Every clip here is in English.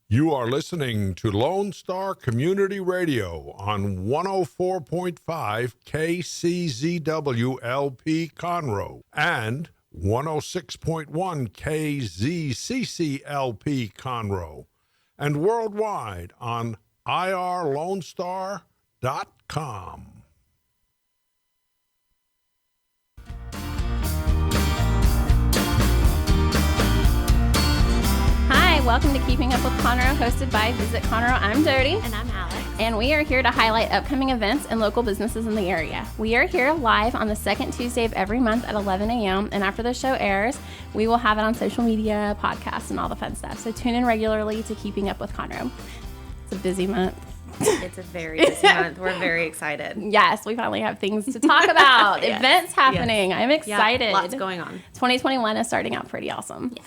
You are listening to Lone Star Community Radio on 104.5 KCZW-LP Conroe and 106.1 KZCC-LP Conroe and worldwide on irlonestar.com. Welcome to Keeping Up with Conroe, hosted by Visit Conroe. I'm Jody. And I'm Alex. And we are here to highlight upcoming events and local businesses in the area. We are here live on the second Tuesday of every month at 11 a.m. And after the show airs, we will have it on social media, podcasts, and all the fun stuff. So tune in regularly to Keeping Up with Conroe. It's a busy month. It's a very busy month. We're very excited. Yes, we finally have things to talk about. Yes. Events happening. Yes. I'm excited. Yeah, lots going on. 2021 is starting out pretty awesome. Yes.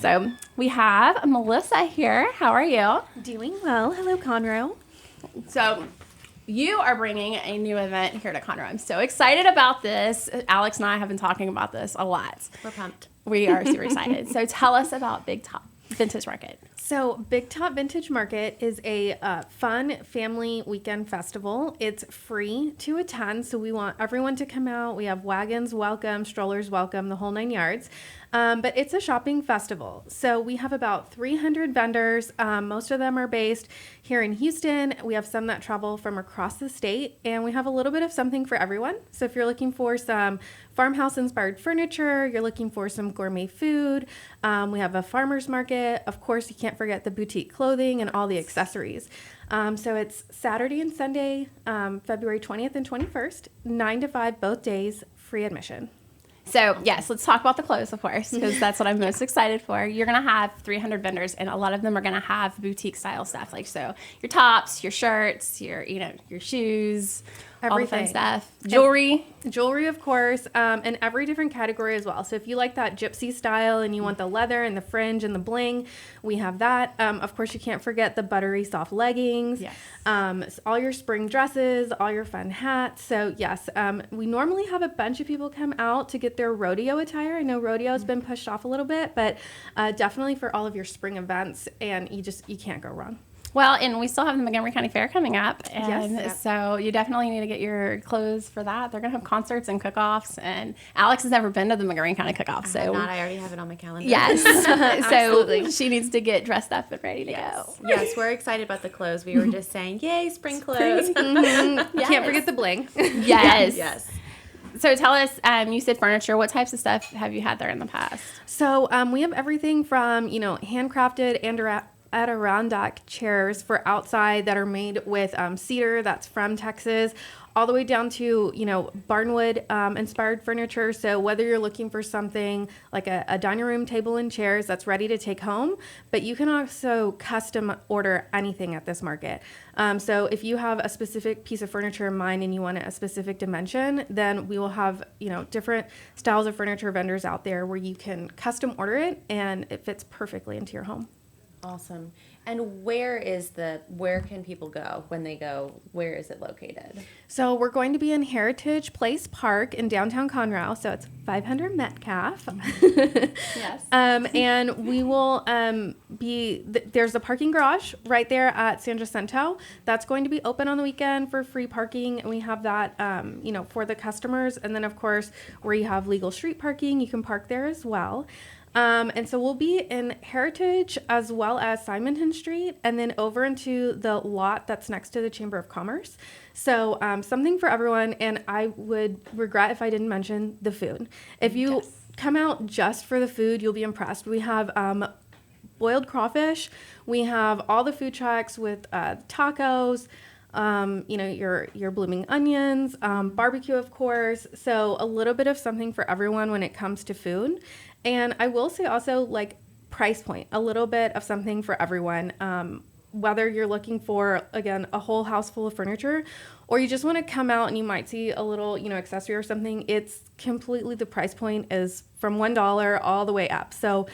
So we have Melissa here. How are you? Doing well. Hello, Conroe. So you are bringing a new event here to Conroe. I'm so excited about this. Alex and I have been talking about this a lot. We're pumped. We are super excited. So tell us about Big Top Vintage Market. So Big Top Vintage Market is a fun family weekend festival. It's free to attend, so we want everyone to come out. We have wagons welcome, strollers welcome, the whole 9 yards. But it's a shopping festival. So we have about 300 vendors. Most of them are based here in Houston. We have some that travel from across the state, and we have a little bit of something for everyone. So if you're looking for some farmhouse-inspired furniture, you're looking for some gourmet food, we have a farmer's market. Of course, you can't forget the boutique clothing and all the accessories. So it's Saturday and Sunday, February 20th and 21st, 9 to 5 both days, free admission. So, yes, let's talk about the clothes, of course, because that's what I'm most excited for. You're going to have 300 vendors, and a lot of them are going to have boutique-style stuff. Like, so your tops, your shirts, your shoes, everything. All the fun stuff. Jewelry, of course, and every different category as well. So if you like that gypsy style and you want the leather and the fringe and the bling, we have that. Of course, you can't forget the buttery soft leggings, yes. All your spring dresses, all your fun hats. So yes, we normally have a bunch of people come out to get their rodeo attire. I know rodeo has been pushed off a little bit, but definitely for all of your spring events, and you can't go wrong. Well, and we still have the Montgomery County Fair coming up, and yes. So you definitely need to get your clothes for that. They're going to have concerts and cook-offs, and Alex has never been to the Montgomery County cook-off, so I already have it on my calendar. Yes, so she needs to get dressed up and ready to go. Yes, we're excited about the clothes. We were just saying, yay, spring clothes. Mm-hmm. Yes. Can't forget the bling. Yes. Yes. So tell us, you said furniture. What types of stuff have you had there in the past? So we have everything from handcrafted and Adirondack chairs for outside that are made with cedar that's from Texas, all the way down to barnwood inspired furniture. So whether you're looking for something like a dining room table and chairs that's ready to take home, but you can also custom order anything at this market. So if you have a specific piece of furniture in mind and you want a specific dimension, then we will have different styles of furniture vendors out there where you can custom order it and it fits perfectly into your home. Awesome. And where can people go when they go? Where is it located? So we're going to be in Heritage Place Park in downtown Conroe. So it's 500 Metcalf. Yes. And we will there's a parking garage right there at San Jacinto. That's going to be open on the weekend for free parking. And we have that, for the customers. And then, of course, where you have legal street parking, you can park there as well. And so we'll be in Heritage as well as Simonton Street and then over into the lot that's next to the Chamber of Commerce. So something for everyone. And I would regret if I didn't mention the food. If you come out just for the food, you'll be impressed. We have boiled crawfish. We have all the food trucks with tacos. Your blooming onions, barbecue, of course. So a little bit of something for everyone when it comes to food. And I will say also price point, a little bit of something for everyone. Whether you're looking for, again, a whole house full of furniture or you just want to come out and you might see a little, accessory or something, it's completely, the price point is from $1 all the way up. So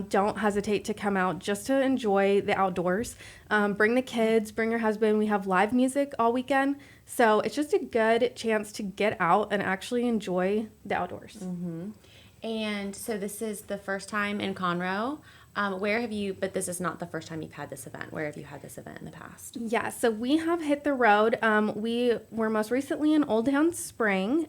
don't hesitate to come out just to enjoy the outdoors. Bring the kids, bring your husband. We have live music all weekend. So it's just a good chance to get out and actually enjoy the outdoors. Mm-hmm. And so this is the first time in Conroe. Where have you, but this is not the first time you've had this event. Where have you had this event in the past? Yeah, so we have hit the road. We were most recently in Old Town Spring.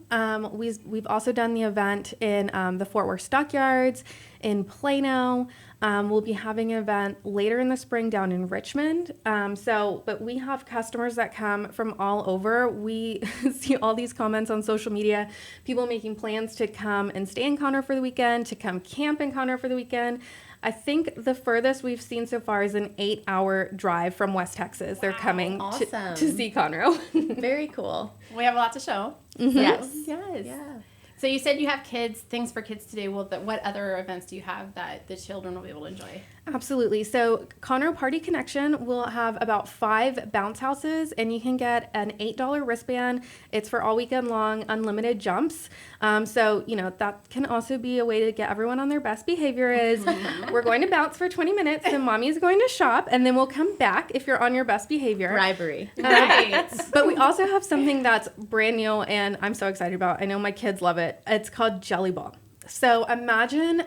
We've also done the event in the Fort Worth Stockyards, in Plano. We'll be having an event later in the spring down in Richmond. But we have customers that come from all over. We see all these comments on social media, people making plans to come and stay in Conroe for the weekend, to come camp in Conroe for the weekend. I think the furthest we've seen so far is an 8-hour drive from West Texas. They're coming awesome. to see Conroe. Very cool. We have a lot to show. Yes. Yes. Yeah. So you said you have kids, things for kids to do. Well, what other events do you have that the children will be able to enjoy? Absolutely. So Conroe Party Connection will have about 5 bounce houses, and you can get an $8 wristband. It's for all weekend long, unlimited jumps. That can also be a way to get everyone on their best behavior is we're going to bounce for 20 minutes, and mommy's going to shop, and then we'll come back if you're on your best behavior. Bribery. Right. But we also have something that's brand new, and I'm so excited about. I know my kids love it. It's called Jelly Ball. So imagine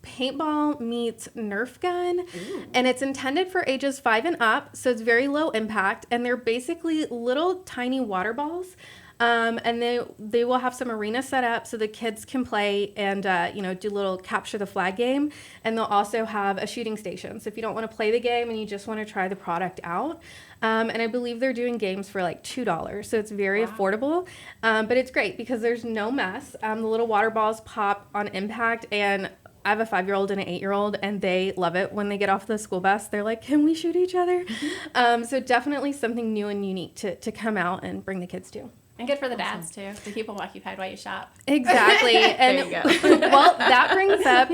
paintball meets Nerf gun. Ooh. And it's intended for ages 5 and up, so it's very low impact, and they're basically little tiny water balls. And they will have some arena set up so the kids can play and do a little capture the flag game, and they'll also have a shooting station. So if you don't want to play the game and you just want to try the product out, and I believe they're doing games for like $2, so it's very affordable. But it's great because there's no mess. The little water balls pop on impact, and I have a 5-year-old and an 8-year-old, and they love it. When they get off the school bus, they're like, can we shoot each other? So definitely something new and unique to come out and bring the kids to. And good for the dads, too, to keep them occupied while you shop. Exactly. And there you go. Well, that brings up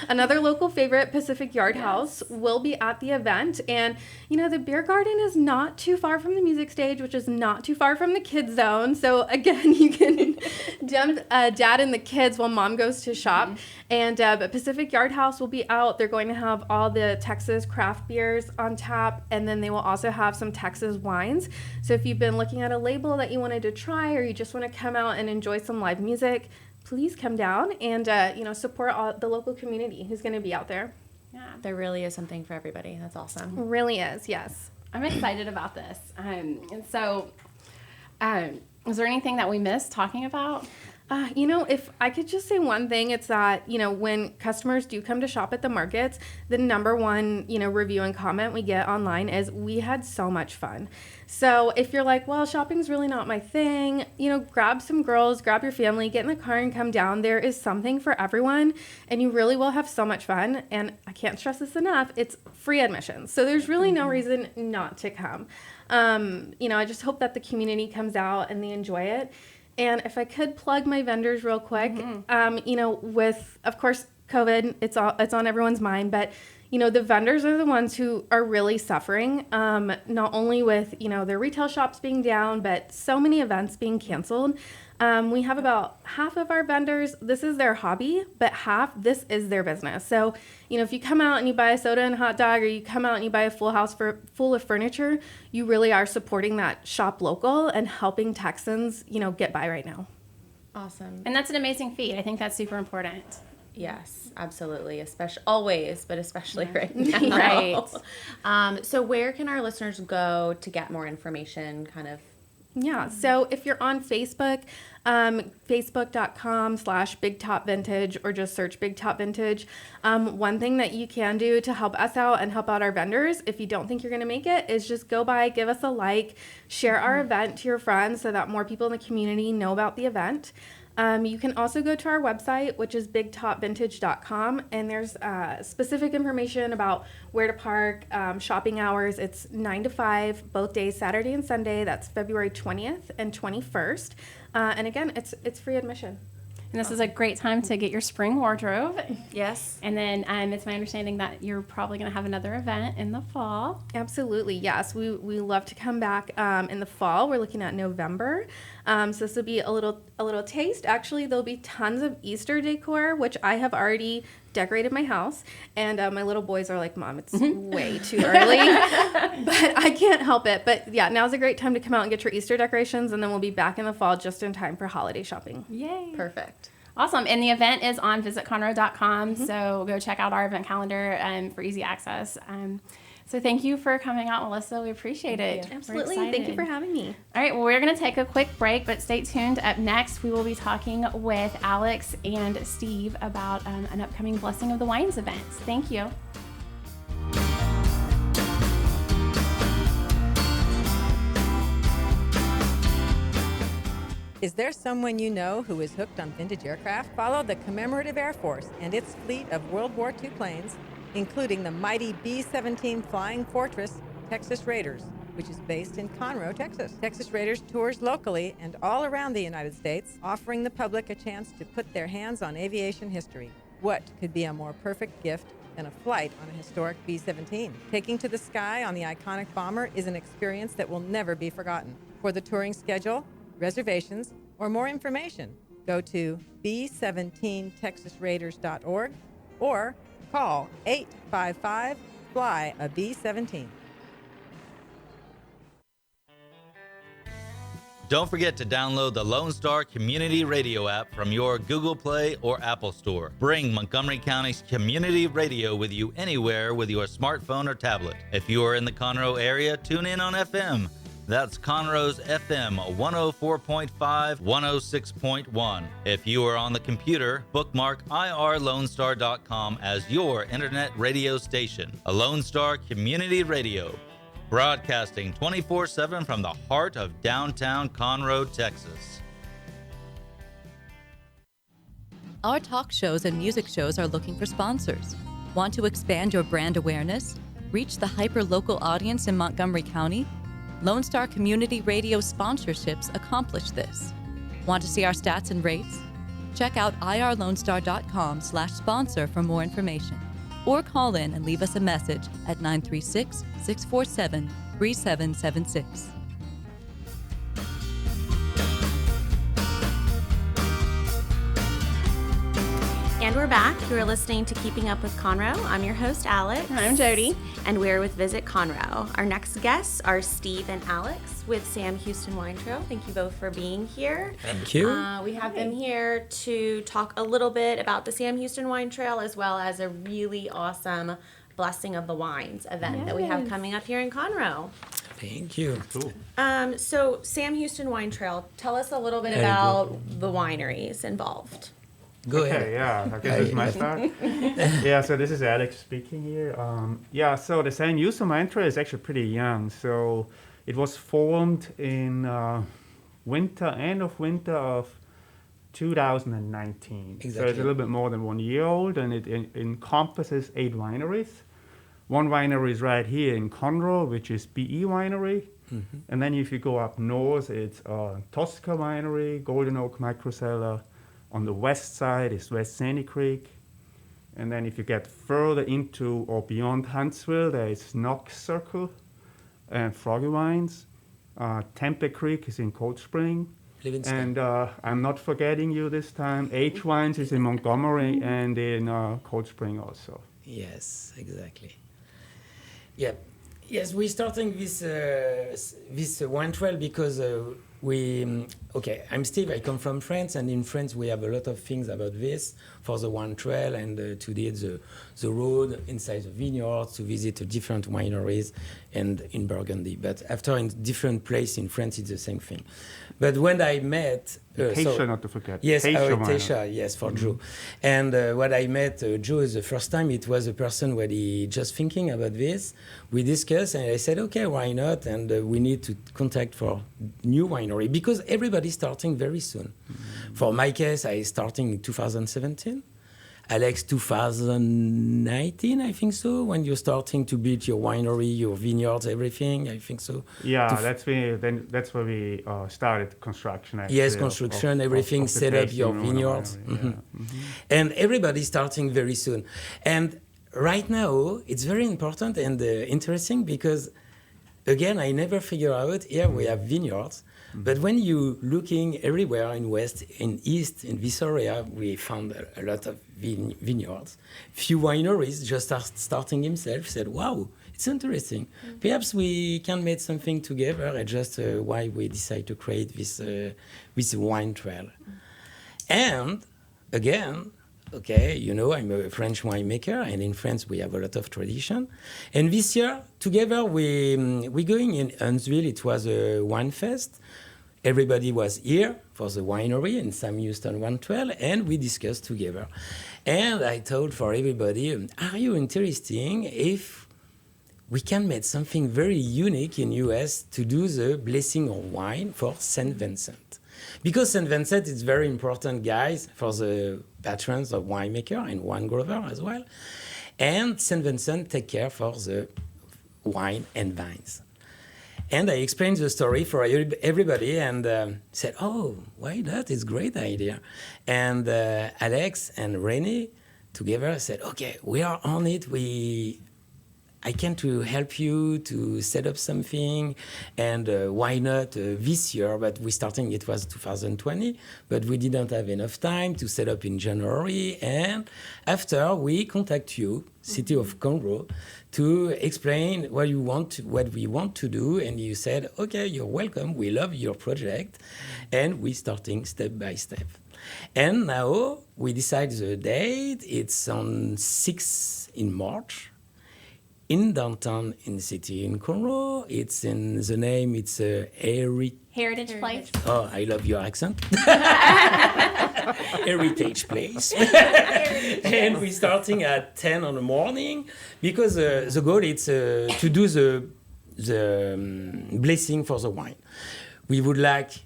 another local favorite, Pacific Yard House, will be at the event. And, the beer garden is not too far from the music stage, which is not too far from the kids zone. So, again, you can dump dad and the kids while mom goes to shop. And but Pacific Yard House will be out. They're going to have all the Texas craft beers on tap. And then they will also have some Texas wines. So if you've been looking at a label that you wanted to try, or you just want to come out and enjoy some live music, please come down and support the local community who's going to be out there. Yeah, there really is something for everybody. That's awesome. Really is, yes. I'm excited about this. Is there anything that we missed talking about? If I could just say one thing, it's that, when customers do come to shop at the markets, the number one, review and comment we get online is we had so much fun. So if you're like, well, shopping's really not my thing, grab some girls, grab your family, get in the car and come down. There is something for everyone, and you really will have so much fun. And I can't stress this enough. It's free admission. So there's really no reason not to come. I just hope that the community comes out and they enjoy it. And if I could plug my vendors real quick, with, of course, COVID, it's on everyone's mind, but, the vendors are the ones who are really suffering, not only with, their retail shops being down, but so many events being canceled. We have about half of our vendors, this is their hobby, but half, this is their business. So, if you come out and you buy a soda and a hot dog, or you come out and you buy a full house full of furniture, you really are supporting that shop local and helping Texans, get by right now. Awesome. And that's an amazing feat. I think that's super important. Yes, absolutely. Especially always, but especially right now. Right. So where can our listeners go to get more information, kind of? Yeah, so if you're on Facebook, facebook.com/Big Top Vintage, or just search Big Top Vintage. One thing that you can do to help us out and help out our vendors, if you don't think you're going to make it, is just go by, give us a like, share our event to your friends so that more people in the community know about the event. You can also go to our website, which is bigtopvintage.com, and there's specific information about where to park, shopping hours. It's 9 to 5, both days, Saturday and Sunday. That's February 20th and 21st. And again, it's free admission. And this is a great time to get your spring wardrobe. Yes. And then it's my understanding that you're probably going to have another event in the fall. Absolutely, yes. We love to come back in the fall. We're looking at November. So this will be a little taste. Actually, there'll be tons of Easter decor, which I have already decorated my house. And my little boys are like, Mom, it's way too early. But I can't help it. But yeah, now's a great time to come out and get your Easter decorations. And then we'll be back in the fall just in time for holiday shopping. Yay. Perfect. Awesome. And the event is on visitconroe.com. So go check out our event calendar for easy access. So thank you for coming out, Melissa. We appreciate it. We're Absolutely. Thank you excited. for having me. All right, well, we're going to take a quick break, but stay tuned. Up next, we will be talking with Alex and Steve about an upcoming Blessing of the Wines event. Thank you. Is there someone you know who is hooked on vintage aircraft? Follow the Commemorative Air Force and its fleet of World War II planes, including the mighty B-17 Flying Fortress Texas Raiders, which is based in Conroe, Texas. Texas Raiders tours locally and all around the United States, offering the public a chance to put their hands on aviation history. What could be a more perfect gift than a flight on a historic B-17? Taking to the sky on the iconic bomber is an experience that will never be forgotten. For the touring schedule, reservations, or more information, go to b17texasraiders.org or call 855-FLY-A-B-17. Don't forget to download the Lone Star Community Radio app from your Google Play or Apple Store. Bring Montgomery County's community radio with you anywhere with your smartphone or tablet. If you are in the Conroe area, tune in on FM. That's Conroe's FM 104.5, 106.1. If you are on the computer, bookmark irlonestar.com as your internet radio station. A Lone Star Community Radio, broadcasting 24/7 from the heart of downtown Conroe, Texas. Our talk shows and music shows are looking for sponsors. Want to expand your brand awareness? Reach the hyper-local audience in Montgomery County? Lone Star Community Radio sponsorships accomplish this. Want to see our stats and rates? Check out irlonestar.com/sponsor for more information. Or call in and leave us a message at 936-647-3776. And we're back. You're listening to Keeping Up with Conroe. I'm your host, Alex. And I'm Jody. And we're with Visit Conroe. Our next guests are Steve and Alex with Sam Houston Wine Trail. Thank you both for being here. Thank you. We have them here to talk a little bit about the Sam Houston Wine Trail, as well as a really awesome Blessing of the Wines event that we have coming up here in Conroe. Thank you. Cool. So Sam Houston Wine Trail, tell us a little bit about the wineries involved. Go Okay, ahead. yeah, I guess it's my start. Yeah, so this is Alex speaking here. So the Sam Houston Wine Trail is actually pretty young. So it was formed in end of winter of 2019. So it's a Exactly. little bit more than 1 year old, and it encompasses 8 wineries. One winery is right here in Conroe, which is BE Winery. Mm-hmm. And then if you go up north, it's Tosca Winery, Golden Oak Microcellar. On the west side is West Sandy Creek. And then if you get further into or beyond Huntsville, there is Knox Circle and Froggy Wines. Tempe Creek is in Cold Spring. Livingston. And I'm not forgetting you this time. H Wines is in Montgomery and in Cold Spring also. Yes, exactly. Yeah. Yes, we're starting this wine trail because I'm Steve, I come from France, and in France we have a lot of things about this for the wine trail, and today the road inside the vineyards to visit different wineries and in Burgundy. But after in different place in France, it's the same thing. But when I met... Acacia, not to forget. Yes, Acacia Acacia, yes, for Joe. And when I met Joe the first time, it was a person when he just thinking about this. We discussed, and I said, okay, why not? And we need to contact for new winery, because everybody's starting very soon. For my case, I starting in 2017. Alex, 2019, I think so, when you're starting to build your winery, your vineyards, everything, I think so. Yeah, that's where we started construction. Actually, Yes, construction, everything, of the set up tasting your room and vineyards. winery, yeah. And everybody's starting very soon. And right now, it's very important and interesting because, again, I never figure out, here we have vineyards, but when you looking everywhere in west, in east, in this area, we found a lot of vineyards. Few wineries just starting himself, said, wow, it's interesting. Perhaps we can make something together, and just why we decide to create this wine trail. And again, okay, you know, I'm a French winemaker, and in France we have a lot of tradition. And this year, together, we going in Huntsville. It was a wine fest. Everybody was here for the winery in Sam Houston 112, and we discussed together. And I told for everybody, are you interested if we can make something very unique in US to do the blessing of wine for St. Vincent? Because St. Vincent is very important, guys, for the patrons of winemaker and wine grower as well. And St. Vincent take care for the wine and vines. And I explained the story for everybody and said, oh, why not? It's a great idea. And Alex and Renee together said, okay, we are on it. I can to help you to set up something, and why not this year? But we starting, it was 2020, but we didn't have enough time to set up in January. And after we contact you, City of Conroe, to explain what we want to do, and you said, okay, you're welcome. We love your project, and we starting step by step. And now we decide the date. It's on 6 in March. In downtown in the city in Conroe. It's in the name, it's Heritage Place. Oh, I love your accent. Heritage Place. And we're starting at 10 in the morning because the goal is to do the blessing for the wine. We would like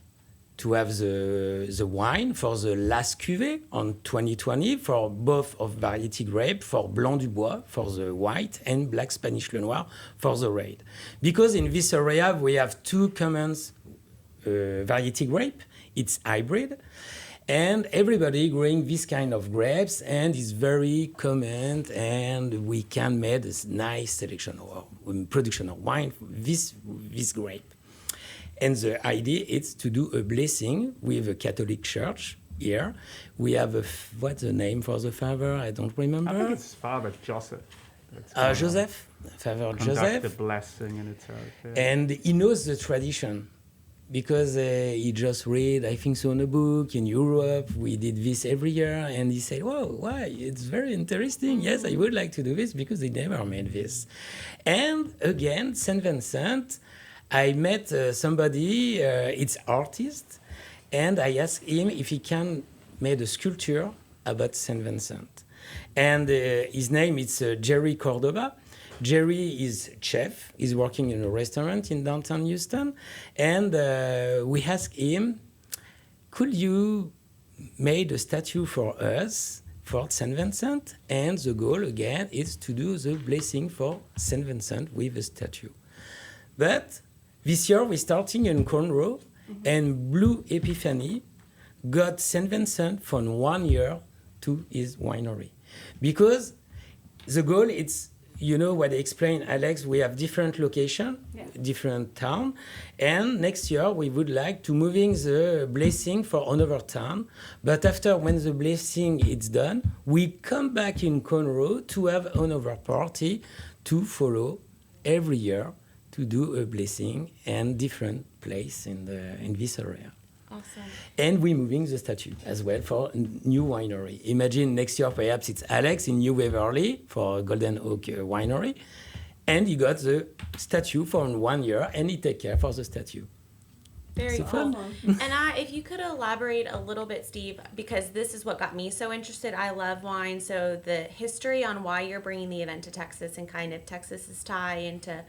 to have the wine for the last cuvée on 2020 for both of variety grape, for Blanc du Bois for the white and Black Spanish Le Noir for the red. Because in this area we have two common variety grape, it's hybrid, and everybody growing this kind of grapes, and it's very common, and we can make this nice selection or production of wine for this grape. And the idea is to do a blessing with a Catholic church here. We have what's the name for the father? I don't remember. I think it's Father Joseph. Joseph, Father Joseph. The blessing in itself. Yeah. And he knows the tradition because he just read, I think so, in a book in Europe. We did this every year, and he said, "Whoa, why? It's very interesting. Yes, I would like to do this because they never made this." And again, Saint Vincent. I met somebody, it's artist, and I asked him if he can make a sculpture about Saint Vincent. And his name is Jerry Cordoba. Jerry is chef. He's working in a restaurant in downtown Houston. And we asked him, could you make a statue for us for Saint Vincent? And the goal, again, is to do the blessing for Saint Vincent with a statue. But this year, we're starting in Conroe, and Blue Epiphany got St. Vincent from 1 year to his winery. Because the goal is, you know what I explained, Alex, we have different location, different town, and next year we would like to moving the blessing for another town, but after when the blessing is done, we come back in Conroe to have another party to follow every year to do a blessing and different place in this area. Awesome. And we're moving the statue as well for new winery. Imagine next year perhaps it's Alex in New Waverly for Golden Oak Winery, and he got the statue for 1 year, and he take care for the statue. Very So cool. fun. And if you could elaborate a little bit, Steve, because this is what got me so interested. I love wine, so the history on why you're bringing the event to Texas and kind of Texas's tie into,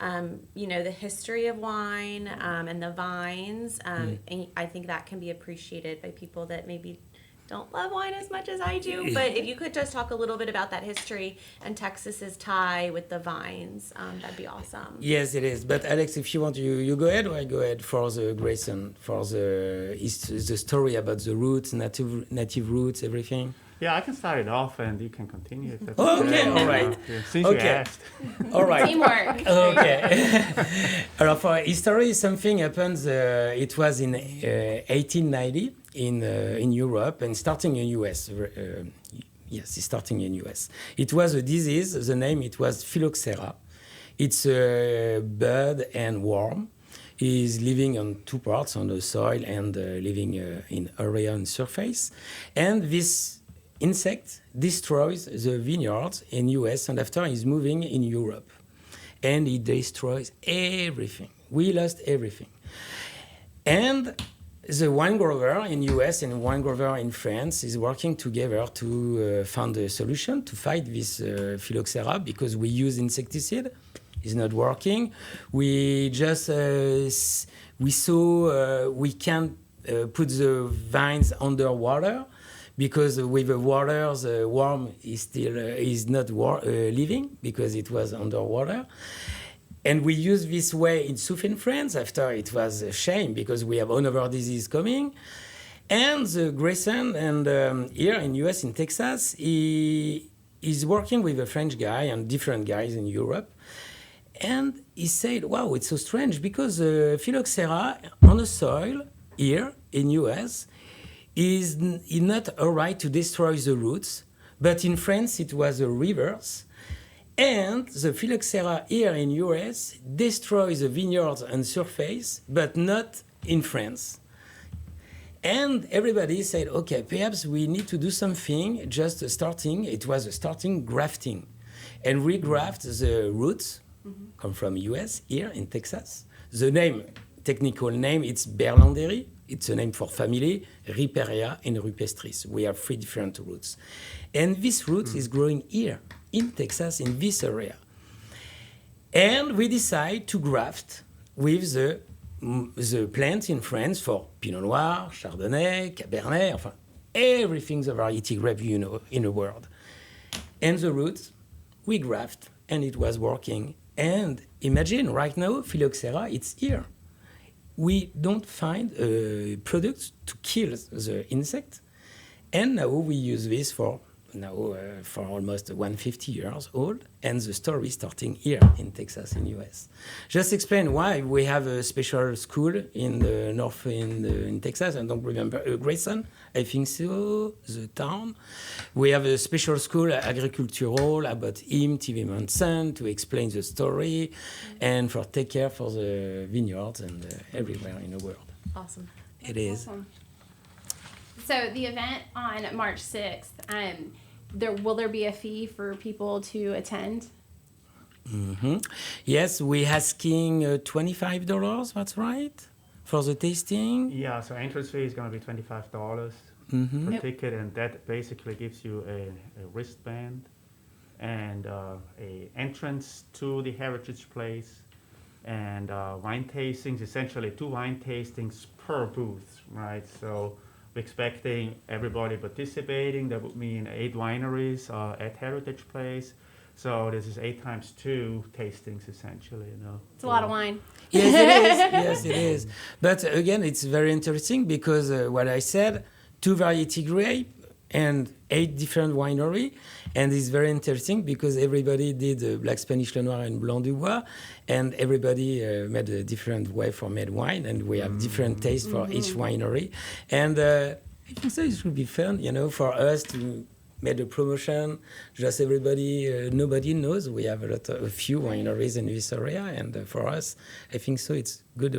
the history of wine and the vines. And I think that can be appreciated by people that maybe don't love wine as much as I do, but if you could just talk a little bit about that history and Texas's tie with the vines, that'd be awesome. Yes, it is. But Alex, if you want, you go ahead, or I go ahead for the Grayson, for the story about the roots, native roots, everything. Yeah, I can start it off and you can continue. If that's Okay, all right. Yeah, since you asked. All right. Teamwork. Okay. For history, something happened. It was in 1890 in Europe and starting in US. Yes, it's starting in US. It was a disease. The name it was phylloxera. It's a bird and worm. is living on two parts, on the soil and living in area and surface. And this insect destroys the vineyards in US, and after he's moving in Europe. And it destroys everything. We lost everything. And the wine grower in US and wine grower in France is working together to find a solution to fight this phylloxera, because we use insecticide. It's not working. We just we saw we can't put the vines underwater, because with the water the worm is still is not living, because it was underwater. And we use this way in southern France. After it was a shame, because we have another disease coming. And the Grayson, and here in US, in Texas, he is working with a French guy and different guys in Europe. And he said, wow, it's so strange, because phylloxera on the soil here in US is not all right to destroy the roots. But in France, it was the rivers. And the phylloxera here in US destroys the vineyards and surface, but not in France. And everybody said, okay, perhaps we need to do something, just starting. It was a starting grafting. And we graft the roots, come from US, here in Texas. The name, technical name, it's Berlanderie. It's a name for family, Riperia and Rupestris. We have 3 different roots. And this root is growing here in Texas, in this area. And we decide to graft with the plants in France for Pinot Noir, Chardonnay, Cabernet, enfin, everything the variety grape you know in the world. And the roots, we graft, and it was working. And imagine right now, phylloxera, it's here. We don't find products to kill the insect. And now we use this for almost 150 years old, and the story starting here in Texas, in US. Just explain why we have a special school in the north in Texas. I don't remember, Grayson, I think so, the town. We have a special school, agricultural, about him, TV Manson, to explain the story, and for take care for the vineyards and everywhere in the world. Awesome. It is. Awesome. So the event on March 6th, will there be a fee for people to attend? Mm-hmm. Yes, we're asking $25, that's right, for the tasting. Yeah, so entrance fee is going to be $25 per ticket, and that basically gives you a wristband and a entrance to the heritage place, and wine tastings, essentially 2 wine tastings per booth, right? So we're expecting everybody participating. That would mean 8 wineries at Heritage Place. So this is 8 times 2 tastings, essentially. It's a lot of wine. Yes, it is. Yes, it is. But again, it's very interesting because what I said, 2 variety grape and 8 different winery. And it's very interesting because everybody did Black Spanish Le Noir and Blanc du Bois, and everybody made a different way for made wine, and we have different tastes for each winery. And I think so it would be fun, for us to make a promotion. Just everybody, nobody knows. We have a few wineries in this area, and for us, I think so it's good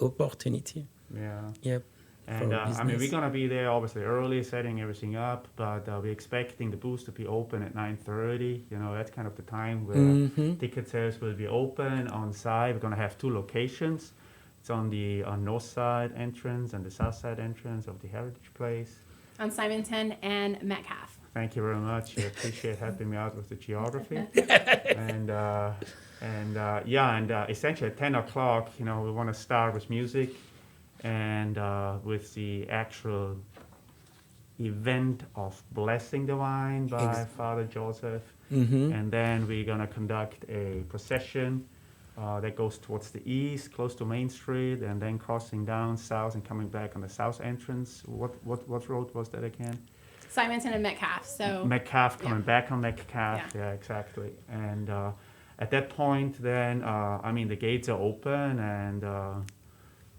opportunity. Yeah. Yep. And we're going to be there obviously early, setting everything up, but we're expecting the booths to be open at 9:30. That's kind of the time where ticket sales will be open on site. We're going to have 2 locations. It's on the north side entrance and the south side entrance of the Heritage Place. On Simonton and Metcalf. Thank you very much. I appreciate helping me out with the geography. and essentially at 10 o'clock, we want to start with music. And with the actual event of blessing the wine by Father Joseph. And then we're going to conduct a procession that goes towards the east, close to Main Street, and then crossing down south and coming back on the south entrance. What road was that again? Simonton and Metcalf. So Metcalf, coming back on Metcalf. Yeah, exactly. And at that point, then, the gates are open, and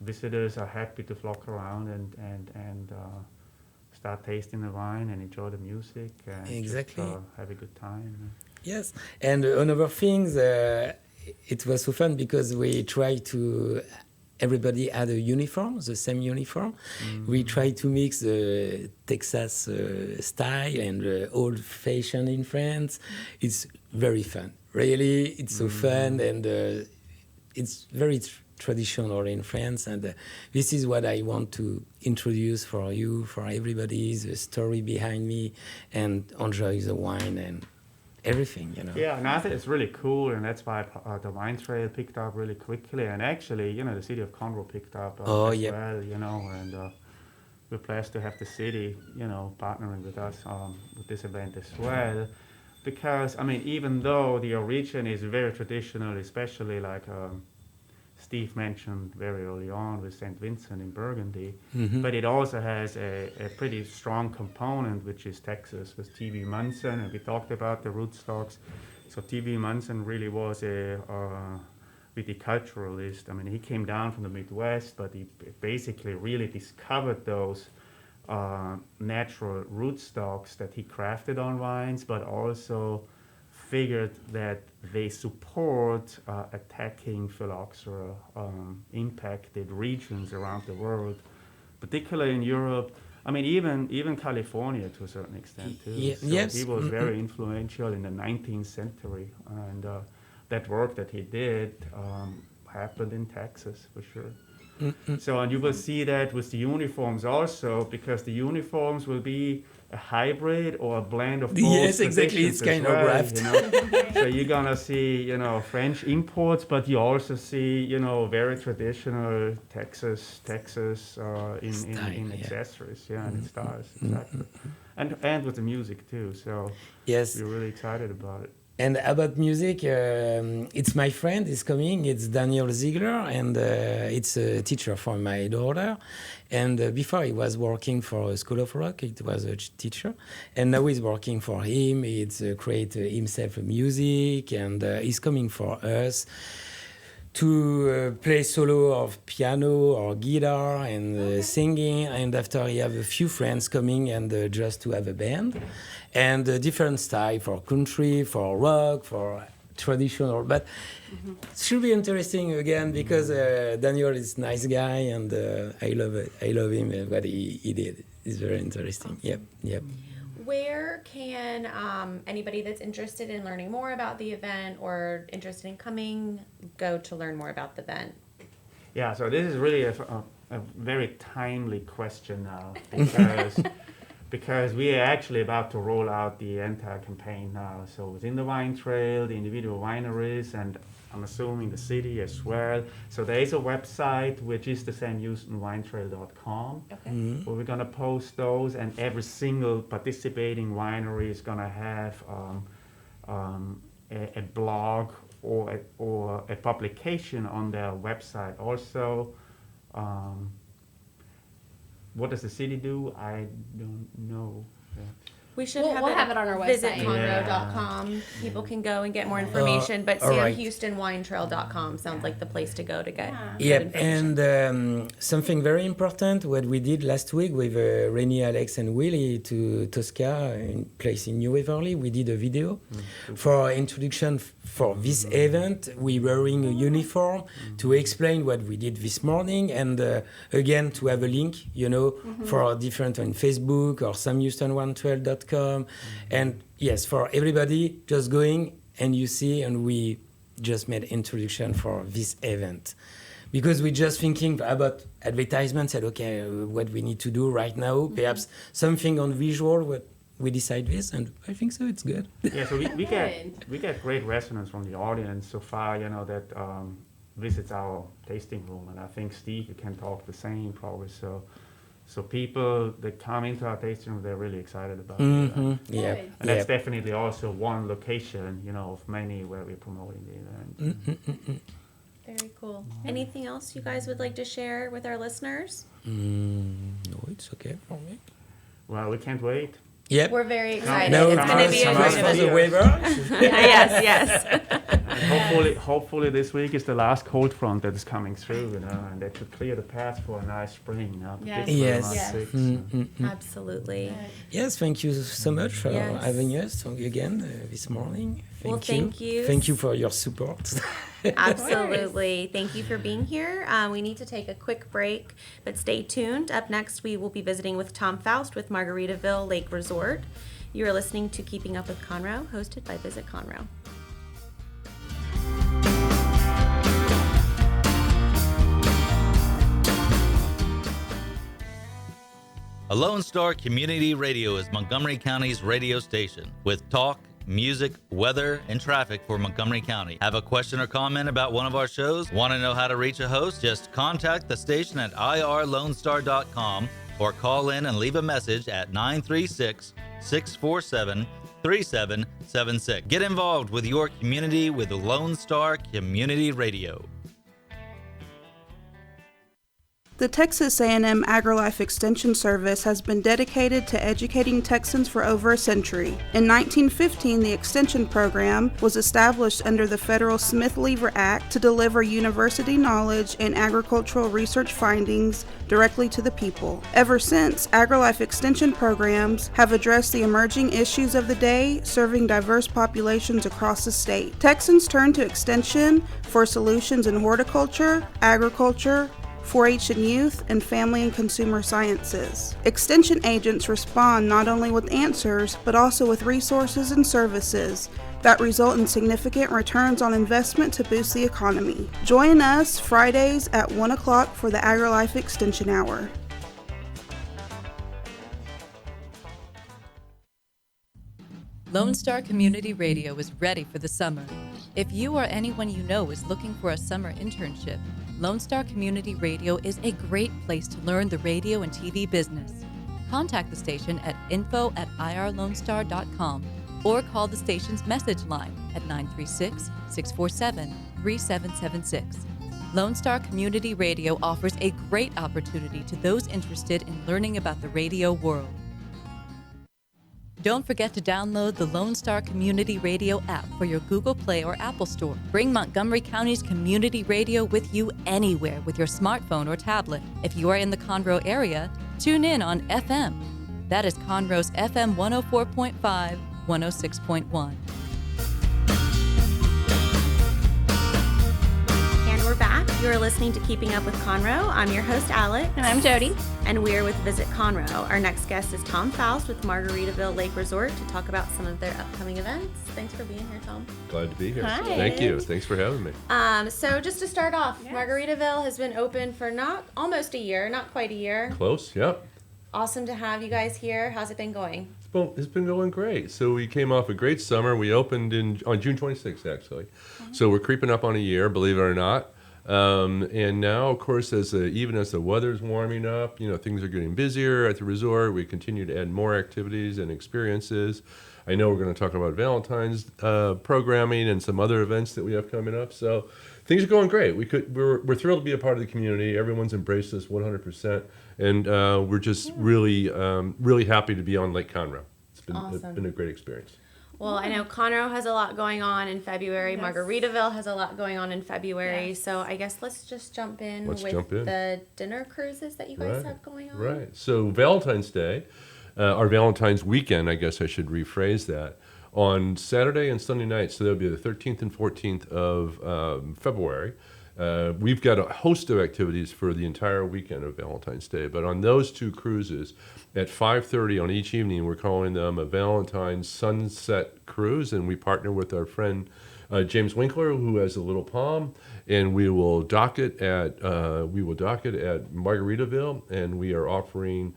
visitors are happy to flock around and start tasting the wine and enjoy the music and exactly. just, have a good time. Yes, and another thing, it was so fun because we tried to everybody had a uniform, the same uniform. We try to mix the Texas style and old-fashioned in France. It's very fun. Really, it's so fun, and it's very traditional in France. And this is what I want to introduce for you, for everybody, the story behind me, and enjoy the wine and everything, you know. Yeah, and I think it's really cool, and that's why the wine trail picked up really quickly. And actually, you know, the city of Conroe picked up as well, you know, and we're blessed to have the city, you know, partnering with us with this event as well. Because, I mean, even though the origin is very traditional, especially like Steve mentioned very early on with St. Vincent in Burgundy, but it also has a pretty strong component, which is Texas with T.V. Munson, and we talked about the rootstocks. So T.V. Munson really was a viticulturalist. I mean, he came down from the Midwest, but he basically really discovered those natural rootstocks that he crafted on wines, but also figured that they support attacking phylloxera impacted regions around the world, particularly in Europe. I mean, even California to a certain extent too. So he was very influential in the 19th century, and that work that he did happened in Texas for sure. So, and you will see that with the uniforms also, because the uniforms will be a hybrid or a blend of both. Yes, exactly. It's kind of graft. You know? So you're gonna see, you know, French imports, but you also see, you know, very traditional Texas in accessories, and styles, exactly. And with the music too. So yes, we're really excited about it. And about music, it's my friend is coming. It's Daniel Ziegler, and it's a teacher for my daughter. And before he was working for a School of Rock, it was a teacher. And now he's working for him. He's create himself music, and he's coming for us to play solo of piano or guitar and singing. And after he have a few friends coming and just to have a band. And different style for country, for rock, for traditional. But it should be interesting again because Daniel is a nice guy, and I love it. I love him and what he did. It's very interesting. Yep. Where can anybody that's interested in learning more about the event or interested in coming go to learn more about the event? Yeah, so this is really a very timely question now because we are actually about to roll out the entire campaign now. So within the wine trail, the individual wineries, and I'm assuming the city as well. So there is a website, which is the samhoustonwinetrail.com, where we're going to post those, and every single participating winery is going to have a blog or a publication on their website. Also, what does the city do? I don't know. We should We'll have it on our Visit website. Conroe.com. People can go and get more information, but samhoustonwinetrail.com sounds like the place to go to get Yep, information. and something very important, what we did last week with Rennie, Alex, and Willie to Tosca, in place in New Waverly, we did a video for introduction for this event. We were wearing a uniform to explain what we did this morning, and again to have a link, for different on Facebook or samhoustonwinetrail.com. And yes, for everybody, just going and you see, and we just made introduction for this event. Because we're just thinking about advertisement, said, okay, what we need to do right now, perhaps something on visual, what we decide this, and I think so, it's good. Yeah, so we get great resonance from the audience so far, that visits our tasting room, and I think Steve, you can talk the same probably, so people that come into our tasting room, they're really excited about it. Yeah. And that's definitely also one location, of many where we're promoting the event. Very cool. Anything else you guys would like to share with our listeners? No, it's okay for me. Well, we can't wait. Yep. We're very excited. No, it's going to be a great for the event. waiver. Yes. Hopefully this week is the last cold front that is coming through, and that should clear the path for a nice spring. Yes. Yes. Absolutely. Yes, thank you so much for Yes. having us again this morning. Thank you. Thank you for your support. Absolutely. Thank you for being here. We need to take a quick break, but stay tuned. Up next, we will be visiting with Tom Faust with Margaritaville Lake Resort. You are listening to Keeping Up with Conroe, hosted by Visit Conroe. A Lone Star Community Radio is Montgomery County's radio station with talk, music, weather, and traffic for Montgomery County. Have a question or comment about one of our shows? Want to know how to reach a host? Just contact the station at irlonestar.com or call in and leave a message at 936-647-3776. Get involved with your community with Lone Star Community Radio. The Texas A&M AgriLife Extension Service has been dedicated to educating Texans for over a century. In 1915, the Extension Program was established under the federal Smith-Lever Act to deliver university knowledge and agricultural research findings directly to the people. Ever since, AgriLife Extension programs have addressed the emerging issues of the day, serving diverse populations across the state. Texans turn to Extension for solutions in horticulture, agriculture, 4-H and youth, and family and consumer sciences. Extension agents respond not only with answers, but also with resources and services that result in significant returns on investment to boost the economy. Join us Fridays at 1 o'clock for the AgriLife Extension Hour. Lone Star Community Radio is ready for the summer. If you or anyone you know is looking for a summer internship, Lone Star Community Radio is a great place to learn the radio and TV business. Contact the station at info@irlonestar.com or call the station's message line at 936-647-3776. Lone Star Community Radio offers a great opportunity to those interested in learning about the radio world. Don't forget to download the Lone Star Community Radio app for your Google Play or Apple Store. Bring Montgomery County's community radio with you anywhere with your smartphone or tablet. If you are in the Conroe area, tune in on FM. That is Conroe's FM 104.5, 106.1. And we're back. You're listening to Keeping Up with Conroe. I'm your host, Alex. And I'm Jody. And we're with Visit Conroe. Our next guest is Tom Faust with Margaritaville Lake Resort to talk about some of their upcoming events. Thanks for being here, Tom. Glad to be here. Hi. Thank you. Thanks for having me. So just to start off, Margaritaville has been open for not quite a year. Close, yep. Awesome to have you guys here. How's it been going? It's been going great. So we came off a great summer. We opened on June 26th, actually. So we're creeping up on a year, believe it or not. And now, of course, even as the weather's warming up, things are getting busier at the resort. We continue to add more activities and experiences. I know we're going to talk about Valentine's programming and some other events that we have coming up. So things are going great. We're thrilled to be a part of the community. Everyone's embraced us 100%, and we're just really happy to be on Lake Conroe. It's been a great experience. Well, I know Conroe has a lot going on in February. Yes. Margaritaville has a lot going on in February. Yes. So I guess let's just jump in the dinner cruises that you guys have going on. Right. So Valentine's Day, our Valentine's weekend, I guess I should rephrase that, on Saturday and Sunday night. So that'll be the 13th and 14th of February. We've got a host of activities for the entire weekend of Valentine's Day. But on those two cruises, at 5:30 on each evening, we're calling them a Valentine's Sunset Cruise, and we partner with our friend James Winkler, who has a little palm, and we will dock it at Margaritaville, and we are offering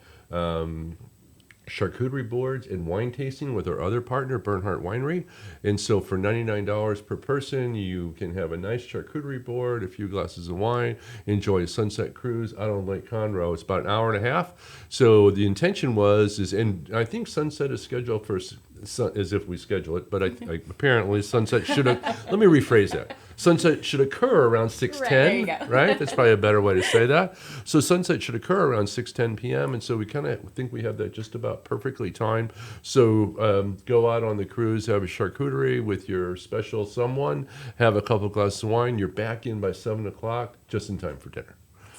charcuterie boards and wine tasting with our other partner, Bernhardt Winery. And so for $99 per person, you can have a nice charcuterie board, a few glasses of wine, enjoy a sunset cruise out on Lake Conroe. It's about an hour and a half. So the intention and I think sunset is scheduled for as if we schedule it, but apparently sunset should have. Let me rephrase that. Sunset should occur around 6:10. Right? That's probably a better way to say that. So sunset should occur around 6:10 p.m. And so we kind of think we have that just about perfectly timed. So go out on the cruise, have a charcuterie with your special someone, have a couple glasses of wine. You're back in by 7 o'clock, just in time for dinner.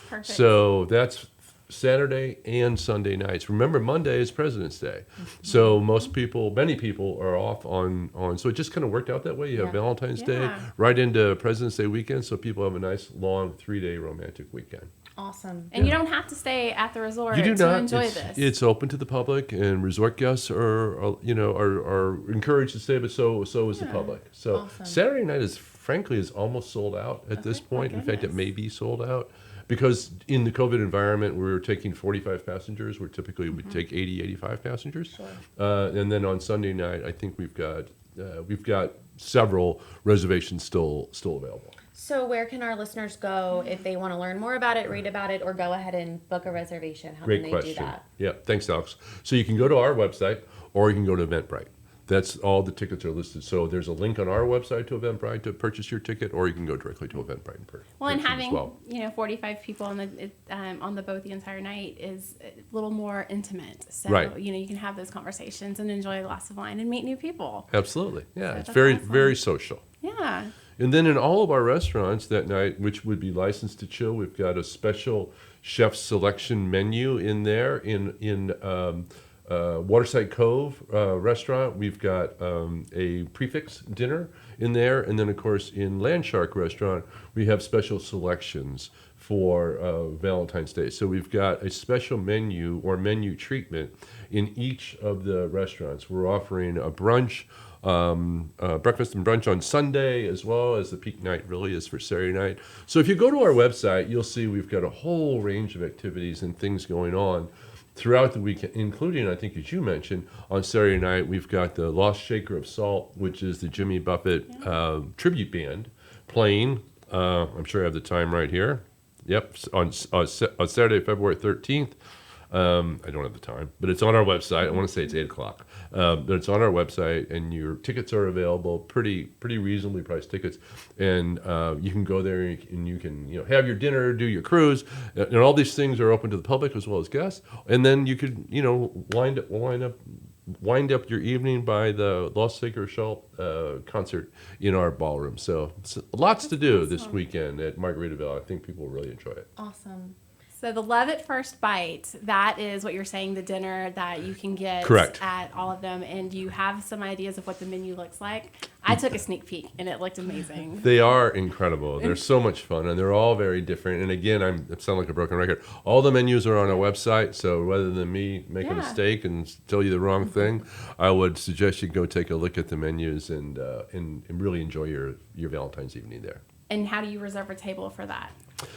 Perfect. So that's Saturday and Sunday nights. Remember, Monday is President's Day. So many people are off on so it just kind of worked out that way. You have Valentine's Day right into President's Day weekend, so people have a nice long 3-day romantic weekend. Awesome. And you don't have to stay at the resort You do to not. enjoy this. It's open to the public, and resort guests are encouraged to stay, but so is the public. So Saturday night is frankly almost sold out at this point. In fact, it may be sold out. Because in the COVID environment, we were taking 45 passengers, where typically we'd take 80, 85 passengers. And then on Sunday night, I think we've got several reservations still available. So where can our listeners go if they want to learn more about it, read about it, or go ahead and book a reservation? How Great can they question. do that? Yeah, thanks, Alex. So you can go to our website, or you can go to Eventbrite. That's all the tickets are listed. So there's a link on our website to Eventbrite to purchase your ticket, or you can go directly to Eventbrite and purchase. Well, and having 45 people on the boat the entire night is a little more intimate. So you can have those conversations and enjoy a glass of wine and meet new people. Absolutely, yeah. So It's that's very awesome. very social. Yeah. And then in all of our restaurants that night, which would be licensed to chill, we've got a special chef selection menu in there. In Waterside Cove restaurant, we've got a prefix dinner in there. And then, of course, in Landshark restaurant, we have special selections for Valentine's Day. So we've got a special menu or menu treatment in each of the restaurants. We're offering a brunch, breakfast and brunch on Sunday, as well as the peak night really is for Saturday night. So if you go to our website, you'll see we've got a whole range of activities and things going on throughout the weekend, including, I think, as you mentioned, on Saturday night, we've got the Lost Shaker of Salt, which is the Jimmy Buffett tribute band playing. I'm sure I have the time right here. Yep, on Saturday, February 13th. I don't have the time, but it's on our website. I want to say it's 8 o'clock. But it's on our website, and your tickets are available, pretty reasonably priced tickets. And you can go there, and you can have your dinner, do your cruise, and all these things are open to the public as well as guests. And then you could wind up your evening by the Lost Shaker of Salt concert in our ballroom. So lots to do this weekend at Margaritaville. I think people will really enjoy it. Awesome. So the Love at First Bite, that is what you're saying, the dinner that you can get at all of them. And you have some ideas of what the menu looks like. I took a sneak peek, and it looked amazing. They are incredible. They're so much fun, and they're all very different. And again, I sound like a broken record. All the menus are on our website, so rather than me make a mistake and tell you the wrong thing, I would suggest you go take a look at the menus and really enjoy your Valentine's evening there. And how do you reserve a table for that?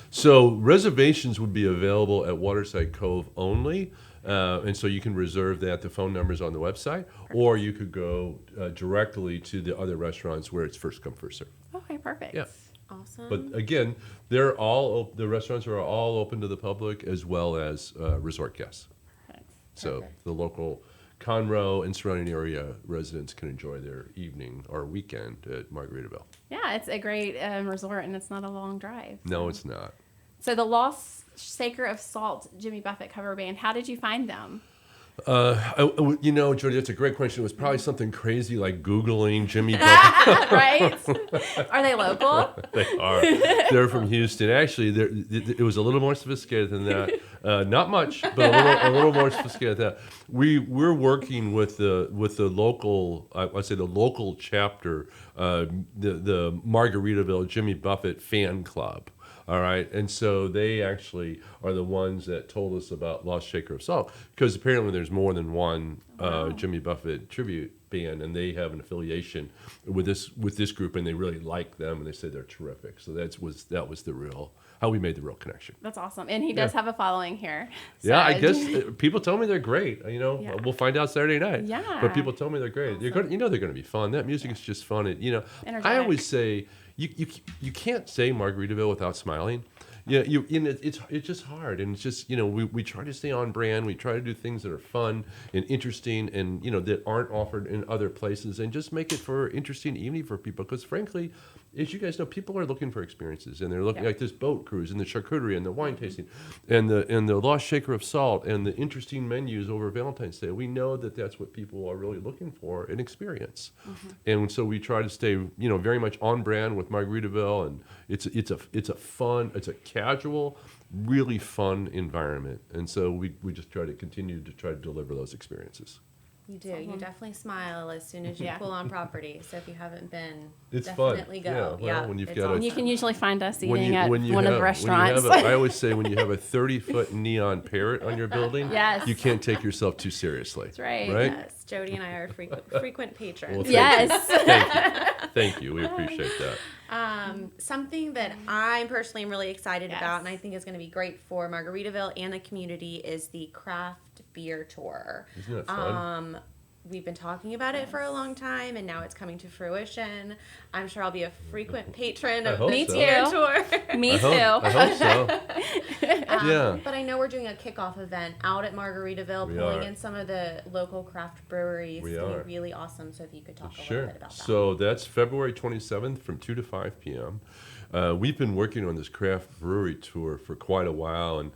So reservations would be available at Waterside Cove only, and so you can reserve that. The phone number's on the website, or you could go directly to the other restaurants where it's first come, first serve. Okay, perfect. Yeah. Awesome. But again, the restaurants are all open to the public as well as resort guests. Perfect. So the local Conroe and surrounding area residents can enjoy their evening or weekend at Margaritaville. Yeah, it's a great resort, and it's not a long drive. So. No, it's not. So the Lost Shaker of Salt Jimmy Buffett cover band, how did you find them? Jody, that's a great question. It was probably something crazy like Googling Jimmy Buffett. Right? Are they local? They are. They're from Houston. Actually, it was a little more sophisticated than that. Not much, but a little more sophisticated than that. We're working with the local, I'd say the local chapter, the Margaritaville Jimmy Buffett fan club. All right, and so they actually are the ones that told us about Lost Shaker of Salt, because apparently there's more than one Jimmy Buffett tribute band, and they have an affiliation with this group, and they really like them, and they say they're terrific. So that was how we made the real connection. That's awesome, and he does have a following here. So. Yeah, I guess people tell me they're great. We'll find out Saturday night. Yeah, but people tell me they're great. Awesome. They're going to be fun. That music is just fun. And, I always say. You can't say Margaritaville without smiling. Yeah, it's just hard, and it's just we try to stay on brand. We try to do things that are fun and interesting, and that aren't offered in other places, and just make it for interesting evening for people. Because frankly, as you guys know, people are looking for experiences, and they're looking like this boat cruise, and the charcuterie, and the wine tasting, and the lost shaker of salt, and the interesting menus over Valentine's Day. We know that that's what people are really looking for, an experience, and so we try to stay very much on brand with Margaritaville, and it's a casual, really fun environment, and so we just try to continue to deliver those experiences. You do. You definitely smile as soon as you pull on property. So if you haven't been, It's definitely fun. go. Yeah, well, when you've got You can usually find us when eating you- at when you one of have- the when you restaurants. have I always say when you have a 30-foot neon parrot on your building, Yes. you can't take yourself too seriously. That's right. Yes, Jody and I are frequent patrons. Well, thank you. We appreciate that. Something that I personally am really excited about, and I think is going to be great for Margaritaville and the community, is the craft beer tour. Isn't that fun? We've been talking about it for a long time, and now it's coming to fruition. I'm sure I'll be a frequent patron of hope the so. beer tour. Me too. I hope so. Yeah. But I know we're doing a kickoff event out at Margaritaville, We pulling are. in some of the local craft breweries. We It's gonna are. be really awesome. So if you could talk a Sure. little bit about that. So that's February 27th from 2 to 5 p.m. We've been working on this craft brewery tour for quite a while, and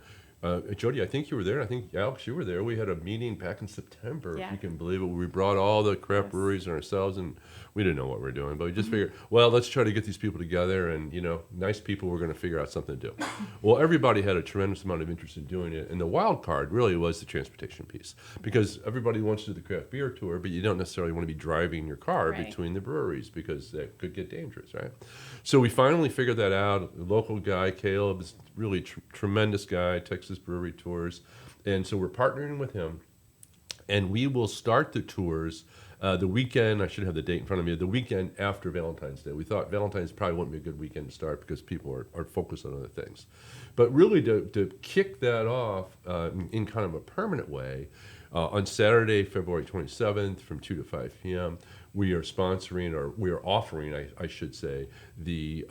Jody, I think you were there. I think Alex, you were there. We had a meeting back in September, if Yeah. you can believe it. We brought all the craft breweries and ourselves, and we didn't know what we were doing, but we just figured, well, let's try to get these people together, and nice people. We're going to figure out something to do. Well, everybody had a tremendous amount of interest in doing it, and the wild card really was the transportation piece, because everybody wants to do the craft beer tour, but you don't necessarily want to be driving your car Right. between the breweries because that could get dangerous, right? So we finally figured that out. The local guy, Caleb, is really tremendous guy, Texas Brewery Tours, and so we're partnering with him, and we will start the tours the weekend. I should have the date in front of me. The weekend after Valentine's Day. We thought Valentine's probably wouldn't be a good weekend to start because people are focused on other things, but really to kick that off in kind of a permanent way, on Saturday, February 27th, from 2 to 5 p.m. We are sponsoring, or we are offering, I should say, the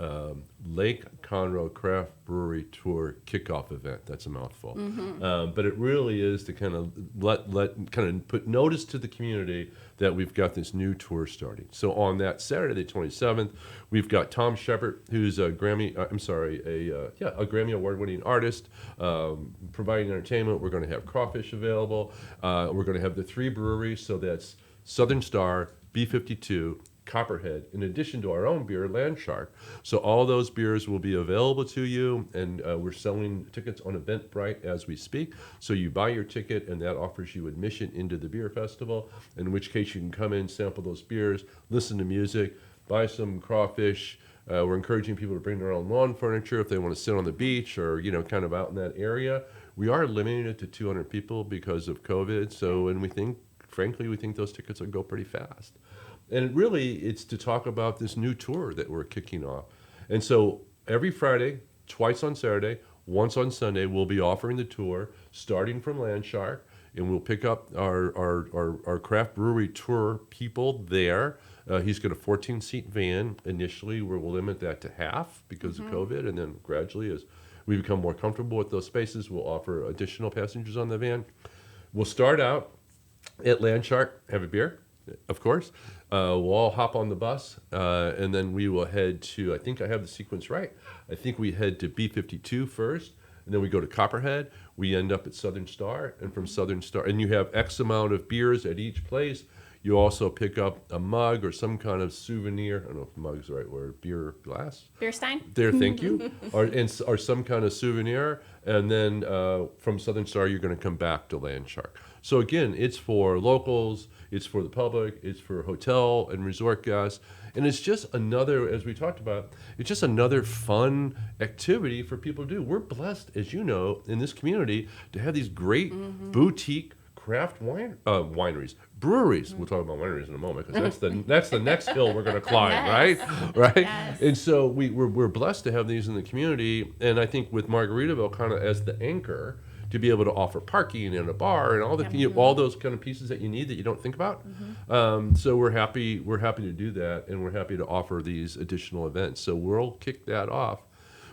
Lake Conroe Craft Brewery Tour kickoff event. That's a mouthful, but it really is to kind of put notice to the community that we've got this new tour starting. So on that Saturday, the 27th, we've got Tom Shepard, who's a Grammy Award-winning artist, providing entertainment. We're going to have crawfish available. We're going to have the 3 breweries, so that's Southern Star, B52, Copperhead, in addition to our own beer, Landshark. So all those beers will be available to you, and we're selling tickets on Eventbrite as we speak. So you buy your ticket, and that offers you admission into the beer festival, in which case you can come in, sample those beers, listen to music, buy some crawfish. We're encouraging people to bring their own lawn furniture if they want to sit on the beach or, kind of out in that area. We are limiting it to 200 people because of COVID, and we think those tickets will go pretty fast. And it's to talk about this new tour that we're kicking off. And so every Friday, twice on Saturday, once on Sunday, we'll be offering the tour, starting from Landshark, and we'll pick up our craft brewery tour people there. He's got a 14-seat van. Initially, we'll limit that to half because of COVID, and then gradually, as we become more comfortable with those spaces, we'll offer additional passengers on the van. We'll start out at Landshark, have a beer, of course. We'll all hop on the bus, and then we will head to, I think I have the sequence right, I think we head to B52 first, and then we go to Copperhead. We end up at Southern Star, and from Southern Star, and you have X amount of beers at each place. You also pick up a mug or some kind of souvenir. I don't know if mug's the right word. Beer glass? Beer stein? There, thank you. or some kind of souvenir. And then from Southern Star, you're going to come back to Landshark. So again, it's for locals, it's for the public, it's for hotel and resort guests. And it's just another, as we talked about, it's just another fun activity for people to do. We're blessed, as you know, in this community to have these great boutique craft wineries, breweries. We'll talk about wineries in a moment because that's the next hill we're going to climb, right? Yes. And so we're blessed to have these in the community, and I think with Margaritaville kind of as the anchor to be able to offer parking and a bar and all those kind of pieces that you need that you don't think about. So we're happy to do that, and we're happy to offer these additional events. So we'll kick that off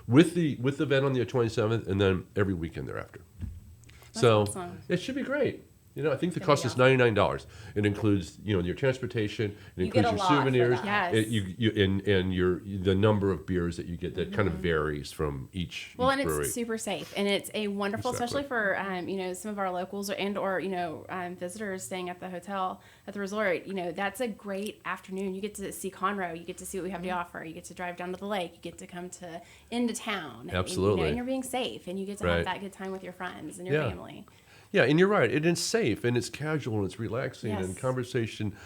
with the event on the 27th, and then every weekend thereafter. So awesome. it should be great. I think the cost is $99. It includes, your transportation. It includes your souvenirs. Yes. And the number of beers that you get that kind of varies from each Well, and brewery. it's super safe, and it's a wonderful, Exactly. especially for some of our locals or visitors staying at the hotel at the resort. That's a great afternoon. You get to see Conroe. You get to see what we have to offer. You get to drive down to the lake. You get to come into town. Absolutely. And you're being safe, and you get to have that good time with your friends and your family. Yeah, and you're right. It's safe, and it's casual, and it's relaxing, Yes. and conversation,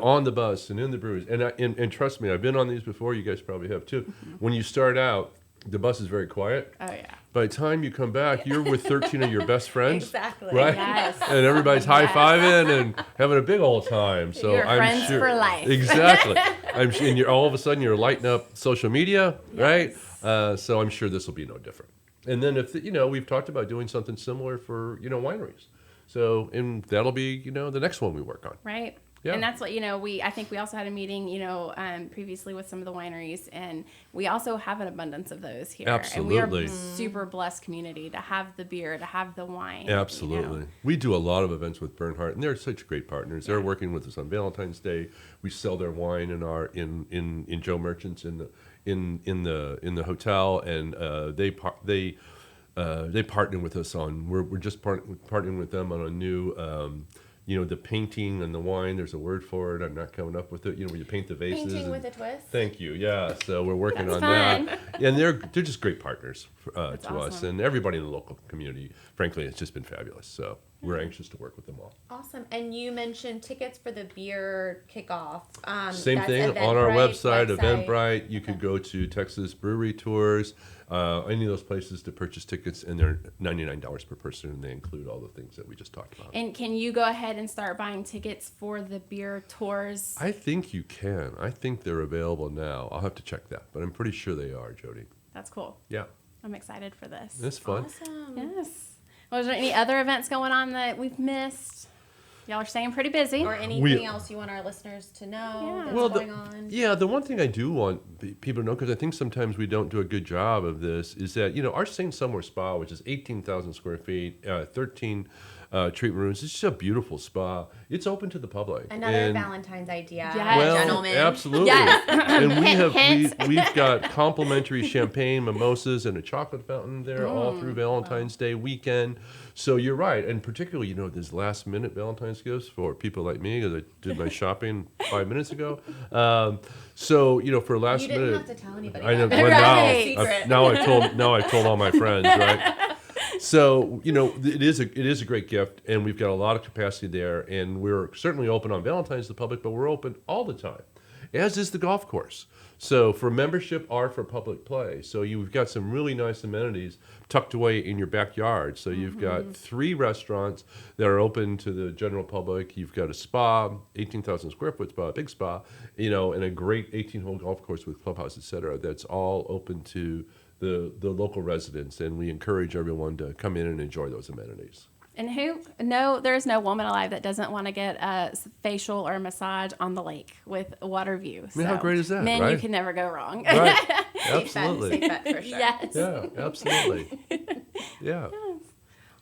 on the bus and in the breweries. And trust me, I've been on these before. You guys probably have too. When you start out, the bus is very quiet. Oh yeah. By the time you come back, you're with 13 of your best friends. Exactly. Right? Yes. And everybody's high-fiving and having a big old time. So You're I'm friends sure, for life. Exactly. And you're all of a sudden you're lighting up social media, right? So I'm sure this will be no different. And then if we've talked about doing something similar for wineries. So and that'll be the next one we work on. Right. Yeah. And that's what, I think we also had a meeting, previously with some of the wineries, and we also have an abundance of those here. Absolutely. And we are a super blessed community to have the beer, to have the wine. Absolutely. We do a lot of events with Bernhardt, and they're such great partners. They're working with us on Valentine's Day. We sell their wine in Joe Merchants in the hotel, and they partner with us on. We're just partnering with them on a new. The painting and the wine, there's a word for it. I'm not coming up with it. Where you paint the vases. Painting with a twist. Thank you. Yeah. So we're working That's on fun. that. And they're just great partners to us. awesome. And everybody in the local community, frankly, it's just been fabulous. So we're anxious to work with them all. Awesome. And you mentioned tickets for the beer kickoff. Same That's thing on our Eventbrite website, Eventbrite. You could go to Texas Brewery Tours, any of those places to purchase tickets, and they're $99 per person, and they include all the things that we just talked about. And can you go ahead and start buying tickets for the beer tours? I think you can. I think they're available now. I'll have to check that, but I'm pretty sure they are, Jody. That's cool. Yeah. I'm excited for this. It's fun. Awesome. Yes. Well, is there any other events going on that we've missed? Y'all are staying pretty busy. Or anything else you want our listeners to know that's going on? The one thing I do want people to know, because I think sometimes we don't do a good job of this, is that, our St. Somewhere Spa, which is 18,000 square feet, 13 treatment rooms, it's just a beautiful spa. It's open to the public. Another Valentine's idea, Yes. gentlemen. Absolutely. Yes. And we've got complimentary champagne, mimosas, and a chocolate fountain there all through Valentine's Day weekend. So you're right, and particularly, there's last-minute Valentine's gifts for people like me, because I did my shopping 5 minutes ago. For last minute, You didn't have to tell anybody. I know. that. Well, Secret. now I've told all my friends, right? So it is a great gift, and we've got a lot of capacity there, and we're certainly open on Valentine's to the public, but we're open all the time, as is the golf course. So for membership or for public play. So you've got some really nice amenities tucked away in your backyard. So you've got 3 restaurants that are open to the general public. You've got a spa, 18,000 square foot spa, a big spa, and a great 18-hole golf course with clubhouse, et cetera. That's all open to the local residents, and we encourage everyone to come in and enjoy those amenities. And there's no woman alive that doesn't want to get a facial or a massage on the lake with water view. I mean, how great is that, Men, right? you can never go wrong. Right. Safe Absolutely. bet for sure. Yes. Yeah, absolutely. Yeah.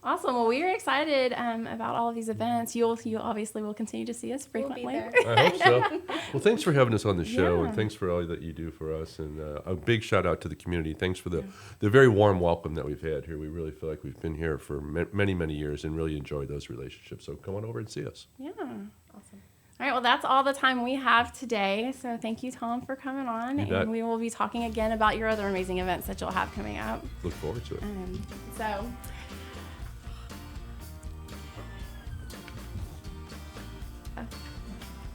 Awesome. Well, we are excited about all of these events. You obviously will continue to see us frequently. We'll be there. I hope so. Well, thanks for having us on the show, Yeah. and thanks for all that you do for us. And a big shout out to the community. Thanks for the very warm welcome that we've had here. We really feel like we've been here for many, many years and really enjoy those relationships. So come on over and see us. Yeah. Awesome. All right. Well, that's all the time we have today. So thank you, Tom, for coming on. You bet. And we will be talking again about your other amazing events that you'll have coming up. Look forward to it. So.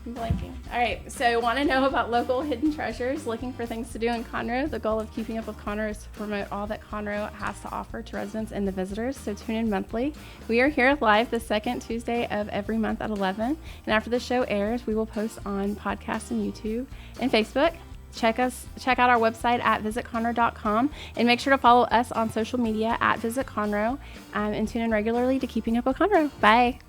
I'm blanking. All right, so want to know about local hidden treasures, looking for things to do in Conroe? The goal of Keeping Up with Conroe is to promote all that Conroe has to offer to residents and the visitors, so tune in monthly. We are here live the second Tuesday of every month at 11, and after the show airs, we will post on podcasts and YouTube and Facebook. Check out our website at visitconroe.com, and make sure to follow us on social media at Visit Conroe, and tune in regularly to Keeping Up with Conroe. Bye.